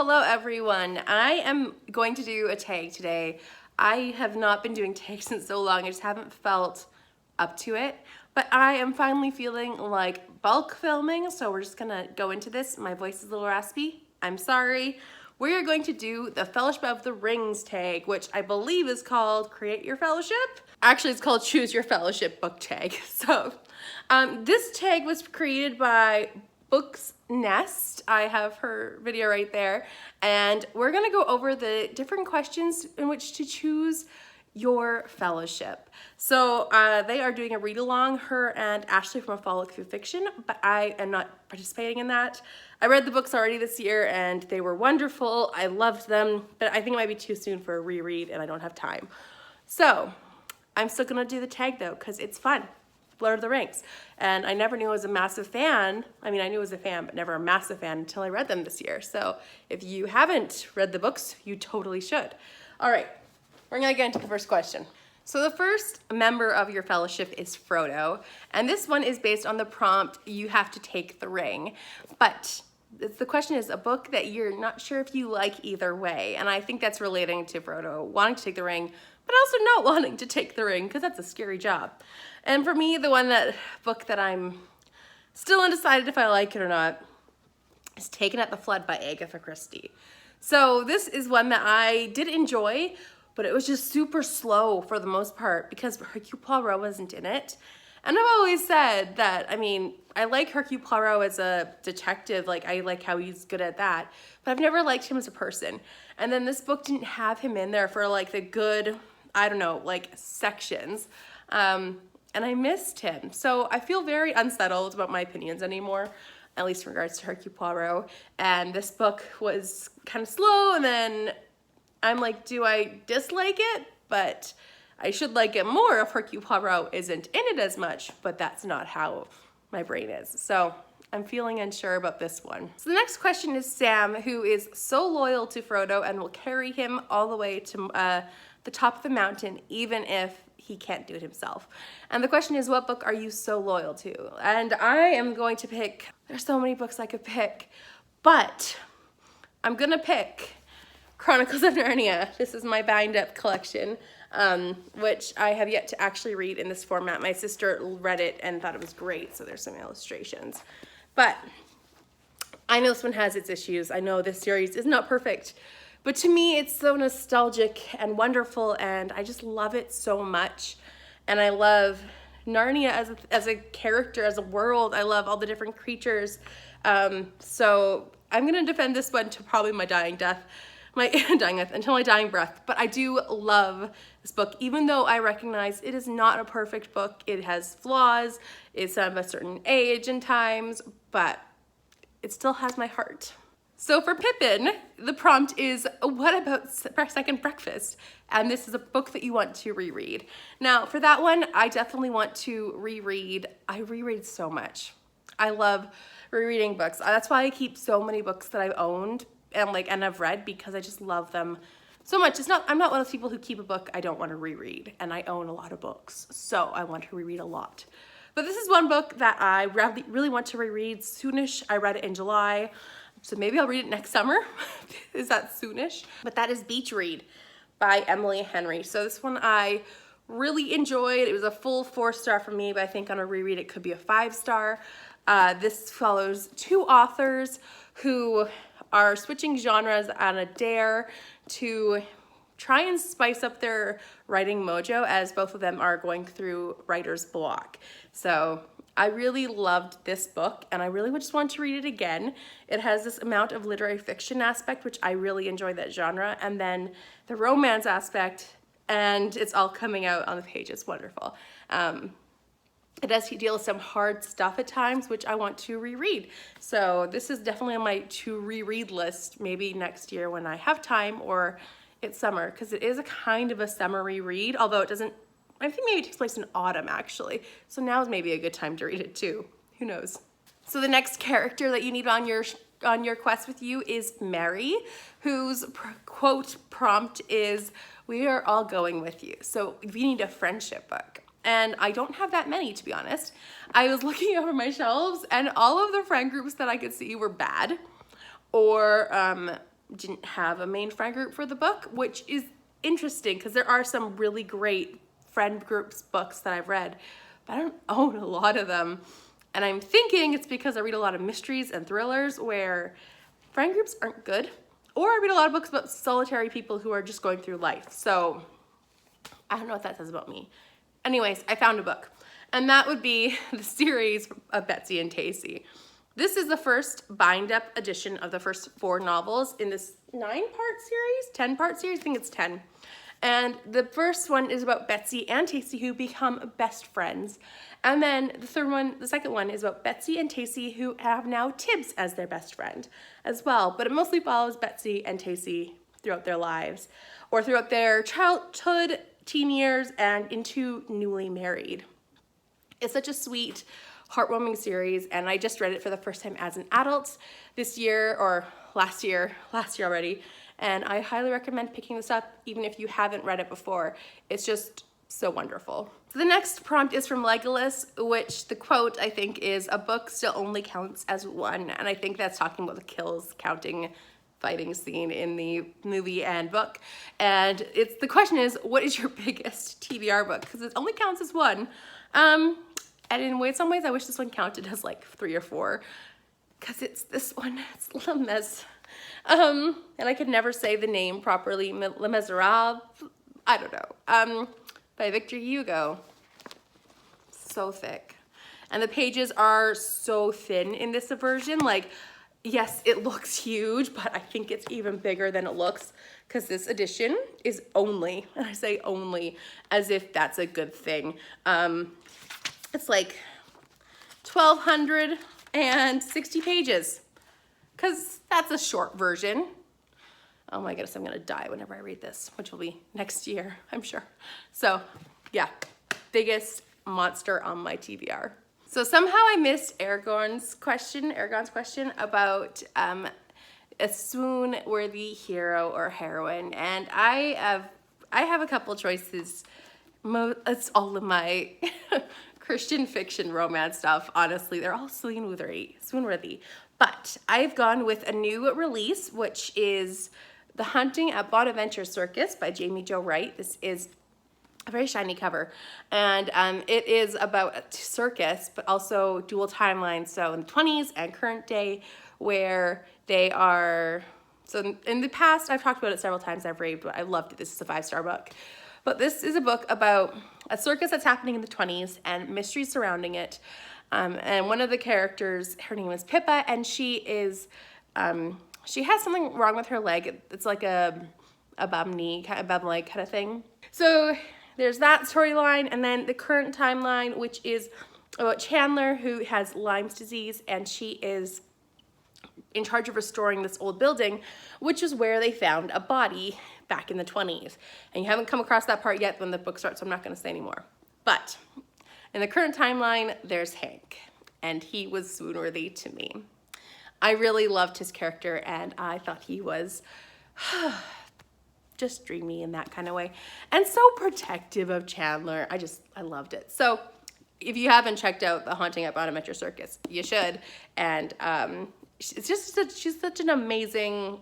Hello everyone. I am going to do a tag today. I have not been doing tags in so long, I just haven't felt up to it. But I am finally feeling like bulk filming, so we're just gonna go into this. My voice is a little raspy, I'm sorry. We are going to do the Fellowship of the Rings tag, which I believe is called Create Your Fellowship. Actually, it's called Choose Your Fellowship book tag. So this tag was created by Book's Nest. I have her video right there, and we're gonna go over the different questions in which to choose your fellowship. So they are doing a read along, her and Ashley from A Follow Through Fiction, but I am not participating in that. I read the books already this year and they were wonderful. I loved them, but I think it might be too soon for a reread and I don't have time. So I'm still gonna do the tag though, because it's fun. Lord of the Rings. And I never knew I was a massive fan. I mean, I knew I was a fan, but never a massive fan until I read them this year. So if you haven't read the books, you totally should. All right, we're gonna get into the first question. So the first member of your fellowship is Frodo. And this one is based on the prompt, you have to take the ring. But the question is a book that you're not sure if you like either way. And I think that's relating to Frodo wanting to take the ring, but also not wanting to take the ring, because that's a scary job. And for me, the book that I'm still undecided if I like it or not is Taken at the Flood by Agatha Christie. So this is one that I did enjoy, but it was just super slow for the most part because Hercule Poirot wasn't in it. And I've always said that, I mean, I like Hercule Poirot as a detective, like I like how he's good at that, but I've never liked him as a person. And then this book didn't have him in there for like the good, I don't know, like sections. And I missed him. So I feel very unsettled about my opinions anymore, at least in regards to Hercule Poirot. And this book was kind of slow, and then I'm like, do I dislike it? But I should like it more if Hercule Poirot isn't in it as much, but that's not how my brain is. So I'm feeling unsure about this one. So the next question is Sam, who is so loyal to Frodo and will carry him all the way to the top of the mountain, even if he can't do it himself. And the question is, what book are you so loyal to? And I am going to pick, there's so many books I could pick, but I'm gonna pick Chronicles of Narnia. This is my bind up collection, which I have yet to actually read in this format. My sister read it and thought it was great, so there's some illustrations. But I know this one has its issues. I know this series is not perfect, but to me, it's so nostalgic and wonderful, and I just love it so much. And I love Narnia as a character, as a world. I love all the different creatures. So I'm gonna defend this one to probably my dying death, until my dying breath. But I do love this book, even though I recognize it is not a perfect book. It has flaws. It's of a certain age and times, but it still has my heart. So for Pippin, the prompt is, what about Second Breakfast? And this is a book that you want to reread. Now, for that one, I definitely want to reread. I reread so much. I love rereading books. That's why I keep so many books that I've owned and I've read, because I just love them so much. I'm not one of those people who keep a book I don't want to reread, and I own a lot of books, so I want to reread a lot. But this is one book that I really want to reread soonish. I read it in July. So maybe I'll read it next summer. Is that soonish? But that is Beach Read by Emily Henry. So this one I really enjoyed. It was a full 4-star for me, but I think on a reread it could be a 5-star. This follows two authors who are switching genres on a dare to try and spice up their writing mojo, as both of them are going through writer's block. So I really loved this book, and I really just want to read it again. It has this amount of literary fiction aspect, which I really enjoy that genre, and then the romance aspect, and it's all coming out on the page. It's wonderful. It does deal with some hard stuff at times, which I want to reread. So this is definitely on my to reread list, maybe next year when I have time, or it's summer, because it is a kind of a summery read, although it doesn't, I think maybe it takes place in autumn actually. So now is maybe a good time to read it too. Who knows? So the next character that you need on your quest with you is Mary, whose quote prompt is, "We are all going with you." So we need a friendship book. And I don't have that many, to be honest. I was looking over my shelves and all of the friend groups that I could see were bad, or didn't have a main friend group for the book, which is interesting because there are some really great friend groups books that I've read, but I don't own a lot of them. And I'm thinking it's because I read a lot of mysteries and thrillers where friend groups aren't good, or I read a lot of books about solitary people who are just going through life. So I don't know what that says about me. Anyways, I found a book, and that would be the series of Betsy and Tacy. This is the first bind-up edition of the first 4 novels in this 9-part series, 10-part series, I think it's 10. And the first one is about Betsy and Tacy who become best friends. And then the second one is about Betsy and Tacy who have now Tibbs as their best friend as well. But it mostly follows Betsy and Tacy throughout their lives, or throughout their childhood, teen years, and into newly married. It's such a sweet, heartwarming series, and I just read it for the first time as an adult this year, or last year already, and I highly recommend picking this up even if you haven't read it before. It's just so wonderful. So the next prompt is from Legolas, which the quote I think is, "A book still only counts as one," and I think that's talking about the kills counting fighting scene in the movie and book. And the question is, what is your biggest TBR book? Because it only counts as one. And in some ways, I wish this one counted as like 3 or 4, because it's this one, it's Les Mis. And I could never say the name properly, Les Miserables, I don't know, by Victor Hugo. So thick. And the pages are so thin in this version. Like, yes, it looks huge, but I think it's even bigger than it looks, because this edition is only, and I say only as if that's a good thing, it's like 1,260 pages, because that's a short version. Oh my goodness, I'm gonna die whenever I read this, which will be next year, I'm sure. So yeah, biggest monster on my TBR. So somehow I missed Aragorn's question about a swoon-worthy hero or heroine, and I have a couple choices. It's all of my Christian fiction romance stuff, honestly. They're all swoon-worthy. But I've gone with a new release, which is The Hunting at Bonaventure Circus by Jamie Jo Wright. This is a very shiny cover, and it is about a circus, but also dual timelines, so in the 20s and current day, where they are, so in the past, I've talked about it several times, I've raved, but I loved it. This is a 5-star book. But this is a book about a circus that's happening in the 20s and mysteries surrounding it. And one of the characters, her name is Pippa, and she is, she has something wrong with her leg. It's like a bum leg kind of thing. So there's that storyline, and then the current timeline, which is about Chandler, who has Lyme's disease, and she is in charge of restoring this old building, which is where they found a body back in the 20s. And you haven't come across that part yet when the book starts, so I'm not going to say anymore. But in the current timeline, there's Hank, and he was swoon-worthy to me. I really loved his character, and I thought he was just dreamy in that kind of way, and so protective of Chandler. I loved it. So if you haven't checked out The Haunting at Bonaventure Circus, you should. And she's such an amazing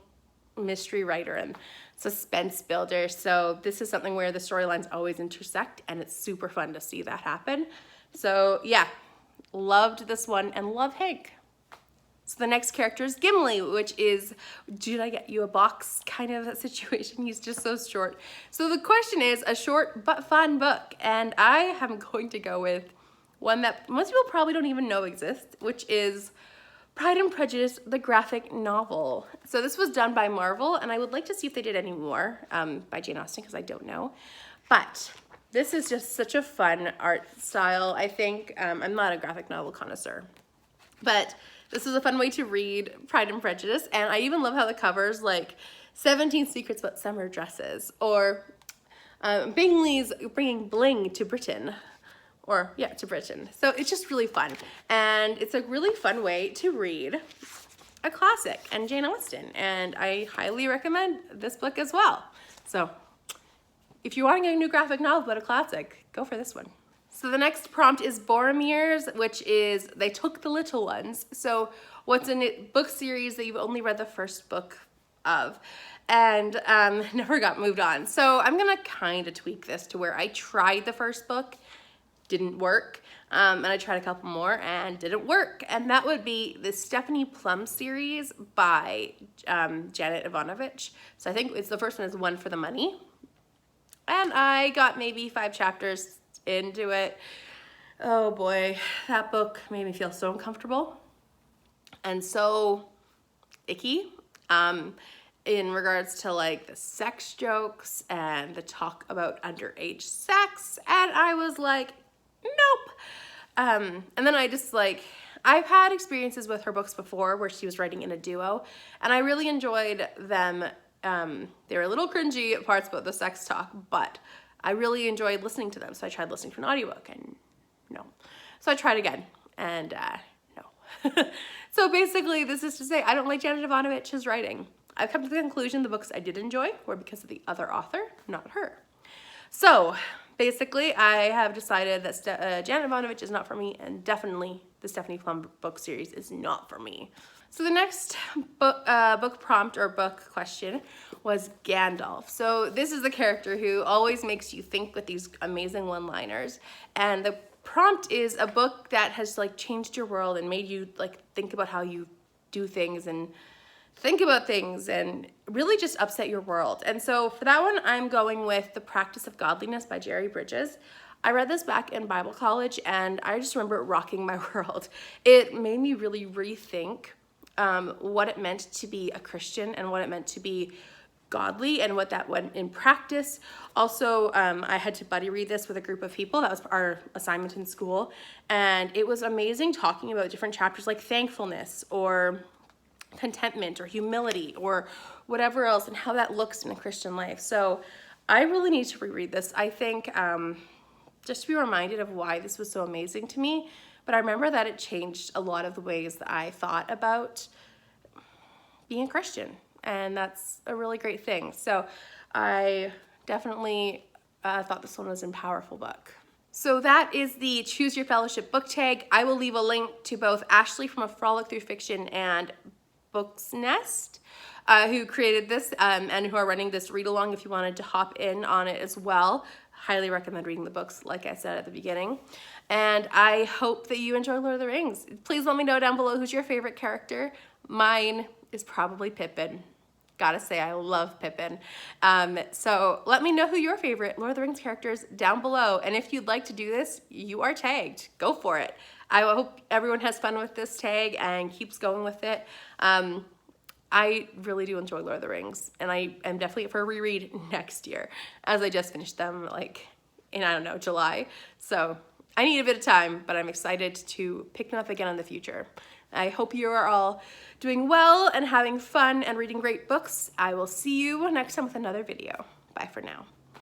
mystery writer and suspense builder. So this is something where the storylines always intersect, and it's super fun to see that happen. So yeah, loved this one and love Hank. So the next character is Gimli, which is, did I get you a box kind of a situation? He's just so short. So the question is a short but fun book, and I am going to go with one that most people probably don't even know exists, which is Pride and Prejudice, the graphic novel. So this was done by Marvel, and I would like to see if they did any more by Jane Austen, because I don't know. But this is just such a fun art style, I think. I'm not a graphic novel connoisseur, but this is a fun way to read Pride and Prejudice, and I even love how the covers, like 17 Secrets About Summer Dresses, or Bingley's bringing bling to Britain, or yeah, to Britain. So it's just really fun, and it's a really fun way to read a classic and Jane Austen, and I highly recommend this book as well. So if you're wanting a new graphic novel about a classic, go for this one. So the next prompt is Boromir's, which is They Took the Little Ones. So what's in a book series that you've only read the first book of, and never got moved on. So I'm gonna kind of tweak this to where I tried the first book, didn't work, and I tried a couple more and didn't work, and that would be the Stephanie Plum series by Janet Ivanovich. So I think it's the first one is One for the Money, and I got maybe 5 chapters into it. Oh boy, that book made me feel so uncomfortable and so icky in regards to like the sex jokes and the talk about underage sex, and I was like, nope. And then I just like, I've had experiences with her books before where she was writing in a duo, and I really enjoyed them. They were a little cringy at parts about the sex talk, but I really enjoyed listening to them. So I tried listening to an audiobook and no. So I tried again and no. So basically this is to say I don't like Janet Ivanovich's writing. I've come to the conclusion the books I did enjoy were because of the other author, not her. So basically I have decided that Janet Ivanovich is not for me, and definitely the Stephanie Plum book series is not for me. So the next book prompt or book question was Gandalf. So this is the character who always makes you think with these amazing one-liners, and the prompt is a book that has like changed your world and made you like think about how you do things and think about things and really just upset your world. And so for that one, I'm going with The Practice of Godliness by Jerry Bridges. I read this back in Bible college and I just remember it rocking my world. It made me really rethink what it meant to be a Christian and what it meant to be godly and what that went in practice. Also, I had to buddy read this with a group of people. That was our assignment in school. And it was amazing talking about different chapters like thankfulness or contentment or humility or whatever else and how that looks in a Christian life. So I really need to reread this. I think just to be reminded of why this was so amazing to me. But I remember that it changed a lot of the ways that I thought about being a Christian. And that's a really great thing. So I definitely thought this one was a powerful book. So that is the Choose Your Fellowship book tag. I will leave a link to both Ashley from A Frolic Through Fiction and Books Nest, who created this and who are running this read along if you wanted to hop in on it as well. Highly recommend reading the books, like I said at the beginning. And I hope that you enjoy Lord of the Rings. Please let me know down below who's your favorite character. Mine is probably Pippin. Gotta say, I love Pippin. So let me know who your favorite Lord of the Rings characters down below. And if you'd like to do this, you are tagged. Go for it. I hope everyone has fun with this tag and keeps going with it. I really do enjoy Lord of the Rings, and I am definitely up for a reread next year, as I just finished them like in, I don't know, July. So I need a bit of time, but I'm excited to pick them up again in the future. I hope you are all doing well and having fun and reading great books. I will see you next time with another video. Bye for now.